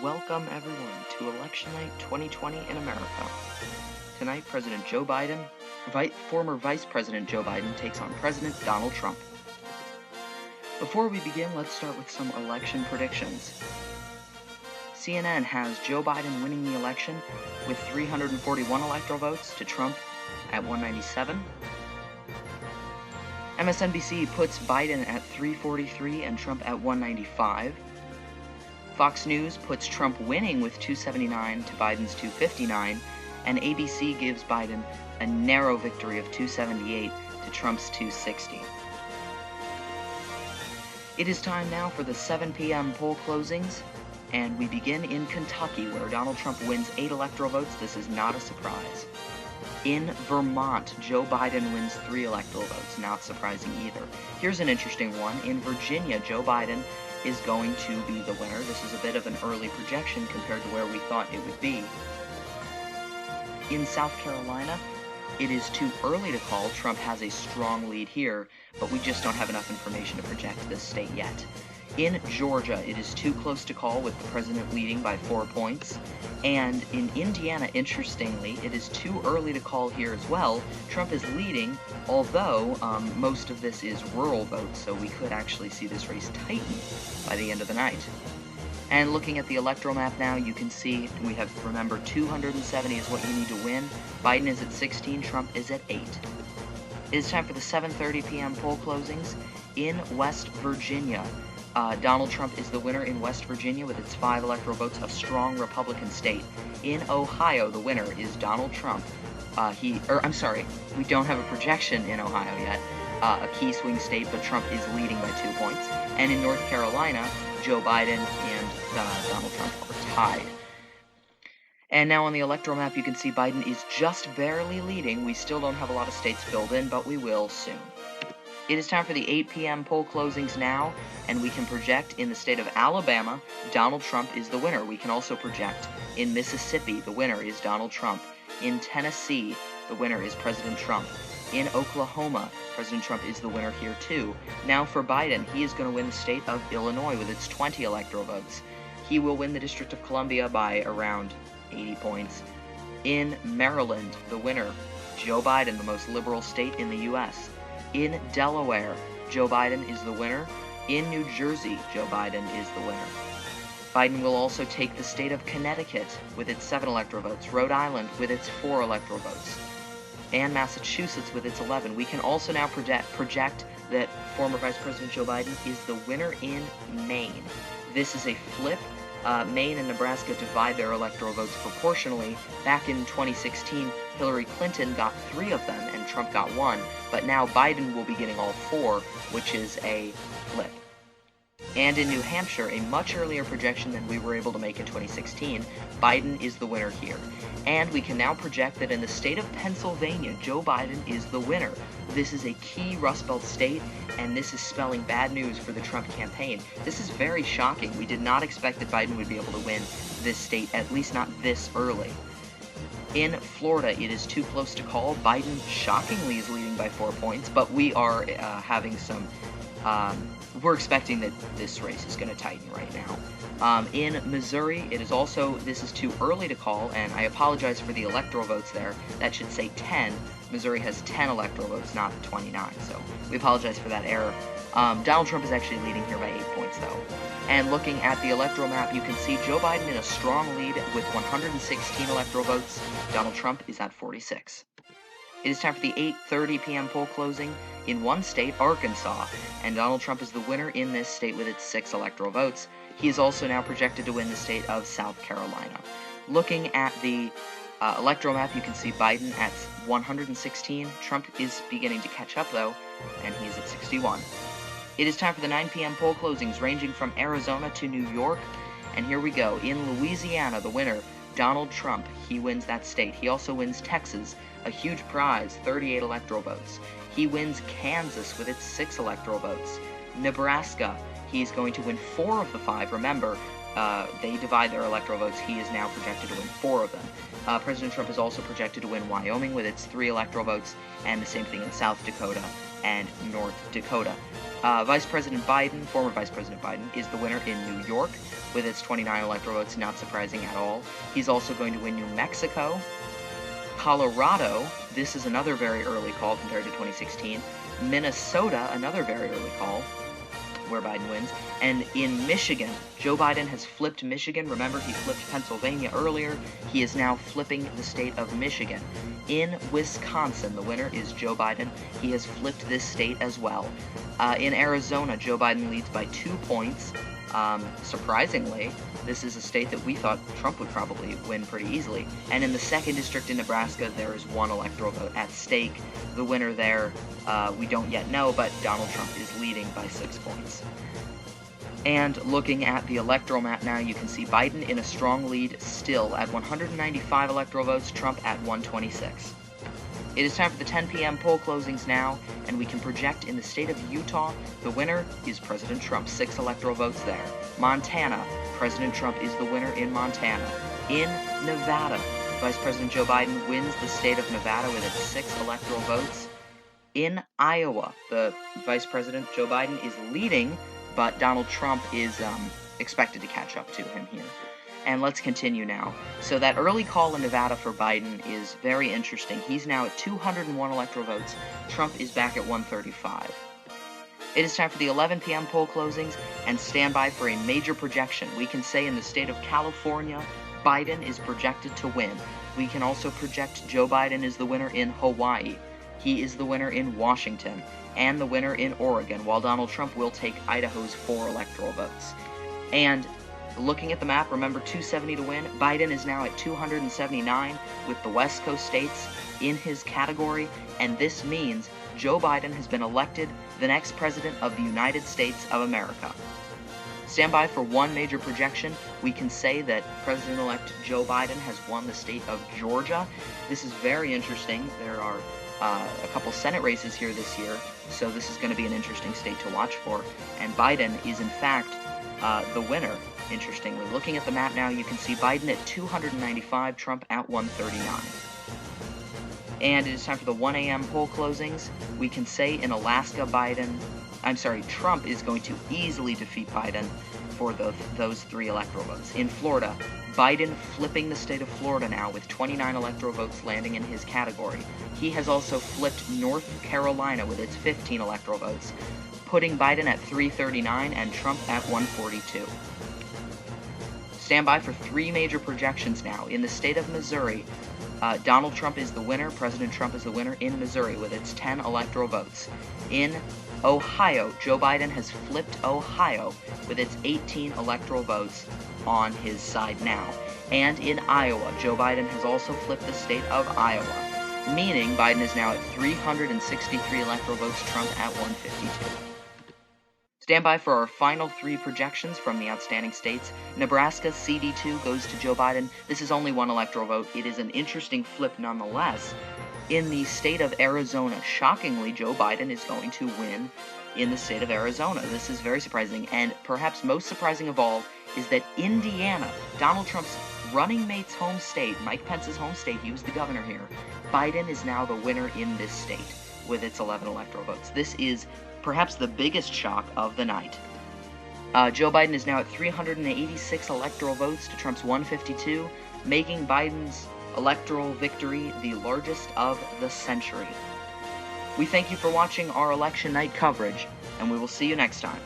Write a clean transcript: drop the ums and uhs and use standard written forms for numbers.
Welcome everyone to Election Night 2020 in America. Tonight, President Joe Biden, former Vice President Joe Biden takes on President Donald Trump. Before we begin, let's start with some election predictions. CNN has Joe Biden winning the election with 341 electoral votes to Trump at 197. MSNBC puts Biden at 343 and Trump at 195. Fox News puts Trump winning with 279 to Biden's 259, and ABC gives Biden a narrow victory of 278 to Trump's 260. It is time now for the 7 p.m. poll closings, and we begin in Kentucky, where Donald Trump wins 8 electoral votes. This is not a surprise. In Vermont, Joe Biden wins 3 electoral votes, not surprising either. Here's an interesting one. In Virginia, Joe Biden is going to be the winner. This is a bit of an early projection compared to where we thought it would be. In South Carolina, it is too early to call. Trump has a strong lead here, but we just don't have enough information to project this state yet. In Georgia, it is too close to call, with the president leading by 4 points. And in Indiana, interestingly, it is too early to call here as well. Trump is leading, although most of this is rural votes, so we could actually see this race tighten by the end of the night. And looking at the electoral map now, you can see we have, remember, 270 is what you need to win. Biden is at 16, Trump is at 8. It is time for the 7:30 p.m. poll closings in West Virginia. Donald Trump is the winner in West Virginia with its 5 electoral votes, a strong Republican state. In Ohio, the winner is Donald Trump. We don't have a projection in Ohio yet, a key swing state, but Trump is leading by 2 points. And in North Carolina, Joe Biden and Donald Trump are tied. And now on the electoral map, you can see Biden is just barely leading. We still don't have a lot of states filled in, but we will soon. It is time for the 8 p.m. poll closings now, and we can project in the state of Alabama, Donald Trump is the winner. We can also project in Mississippi, the winner is Donald Trump. In Tennessee, the winner is President Trump. In Oklahoma, President Trump is the winner here too. Now for Biden, he is going to win the state of Illinois with its 20 electoral votes. He will win the District of Columbia by around 80 points. In Maryland, the winner, Joe Biden, the most liberal state in the U.S. In Delaware, Joe Biden is the winner. In New Jersey, Joe Biden is the winner. Biden will also take the state of Connecticut with its 7 electoral votes, Rhode Island with its 4 electoral votes, and Massachusetts with its 11. We can also now project that former Vice President Joe Biden is the winner in Maine. This is a flip. Maine and Nebraska divide their electoral votes proportionally. Back in 2016, Hillary Clinton got 3 of them and Trump got 1, but now Biden will be getting all 4, which is a flip. And in New Hampshire, a much earlier projection than we were able to make in 2016, Biden is the winner here. And we can now project that in the state of Pennsylvania, Joe Biden is the winner. This is a key Rust Belt state, and this is spelling bad news for the Trump campaign. This is very shocking. We did not expect that Biden would be able to win this state, at least not this early. In Florida, it is too close to call. Biden shockingly is leading by 4 points, but we are having some... we're expecting that this race is going to tighten right now. In Missouri, this is too early to call, and I apologize for the electoral votes there. That should say 10. Missouri has 10 electoral votes, not 29, so we apologize for that error. Donald Trump is actually leading here by 8 points, though. And looking at the electoral map, you can see Joe Biden in a strong lead with 116 electoral votes. Donald Trump is at 46. It is time for the 8:30 p.m. poll closing in one state, Arkansas, and Donald Trump is the winner in this state with its 6 electoral votes. He is also now projected to win the state of South Carolina. Looking at the electoral map, you can see Biden at 116. Trump is beginning to catch up, though, and he's at 61. It is time for the 9 p.m. poll closings, ranging from Arizona to New York, and here we go. In Louisiana, the winner, Donald Trump, he wins that state. He also wins Texas, a huge prize, 38 electoral votes. He wins Kansas with its 6 electoral votes. Nebraska, he's going to win 4 of the 5. Remember, they divide their electoral votes. He is now projected to win 4 of them. President Trump is also projected to win Wyoming with its 3 electoral votes, and the same thing in South Dakota and North Dakota. Vice President Biden, former Vice President Biden, is the winner in New York with its 29 electoral votes, not surprising at all. He's also going to win New Mexico. Colorado, this is another very early call compared to 2016. Minnesota, another very early call, where Biden wins. And in Michigan, Joe Biden has flipped Michigan. Remember, he flipped Pennsylvania earlier. He is now flipping the state of Michigan. In Wisconsin, the winner is Joe Biden. He has flipped this state as well. In Arizona, Joe Biden leads by 2 points. Surprisingly, this is a state that we thought Trump would probably win pretty easily. And in the 2nd district in Nebraska, there is 1 electoral vote at stake. The winner there, we don't yet know, but Donald Trump is leading by 6 points. And looking at the electoral map now, you can see Biden in a strong lead still at 195 electoral votes, Trump at 126. It is time for the 10 p.m. poll closings now, and we can project in the state of Utah, the winner is President Trump, 6 electoral votes there. Montana, President Trump is the winner in Montana. In Nevada, Vice President Joe Biden wins the state of Nevada with its 6 electoral votes. In Iowa, the Vice President Joe Biden is leading, but Donald Trump is expected to catch up to him here. And let's continue now. So that early call in Nevada for Biden is very interesting. He's now at 201 electoral votes. Trump is back at 135. It is time for the 11 p.m. poll closings, and stand by for a major projection. We can say in the state of California, Biden is projected to win. We can also project Joe Biden is the winner in Hawaii. He is the winner in Washington, and the winner in Oregon, while Donald Trump will take Idaho's 4 electoral votes. And looking at the map, remember 270 to win. Biden is now at 279 with the West Coast states in his category, and this means Joe Biden has been elected the next president of the United States of America. Stand by for one major projection. We can say that President-elect Joe Biden has won the state of Georgia. This is very interesting. There are a couple Senate races here this year, so this is going to be an interesting state to watch for. And Biden is, in fact, the winner. Interestingly, looking at the map now, you can see Biden at 295, Trump at 139. And it is time for the 1 a.m. poll closings. We can say in Alaska, Trump is going to easily defeat Biden for those 3 electoral votes. In Florida, Biden flipping the state of Florida now with 29 electoral votes landing in his category. He has also flipped North Carolina with its 15 electoral votes, putting Biden at 339 and Trump at 142. Stand by for 3 major projections now. In the state of Missouri, Donald Trump is the winner. President Trump is the winner in Missouri with its 10 electoral votes. In Ohio, Joe Biden has flipped Ohio with its 18 electoral votes on his side now. And in Iowa, Joe Biden has also flipped the state of Iowa, meaning Biden is now at 363 electoral votes, Trump at 152. Stand by for our final 3 projections from the outstanding states. Nebraska, CD2, goes to Joe Biden. This is only 1 electoral vote. It is an interesting flip nonetheless. In the state of Arizona, shockingly, Joe Biden is going to win in the state of Arizona. This is very surprising, and perhaps most surprising of all is that Indiana, Donald Trump's running mate's home state, Mike Pence's home state, he was the governor here, Biden is now the winner in this state with its 11 electoral votes. This is perhaps the biggest shock of the night. Joe Biden is now at 386 electoral votes to Trump's 152, making Biden's electoral victory the largest of the century. We thank you for watching our election night coverage, and we will see you next time.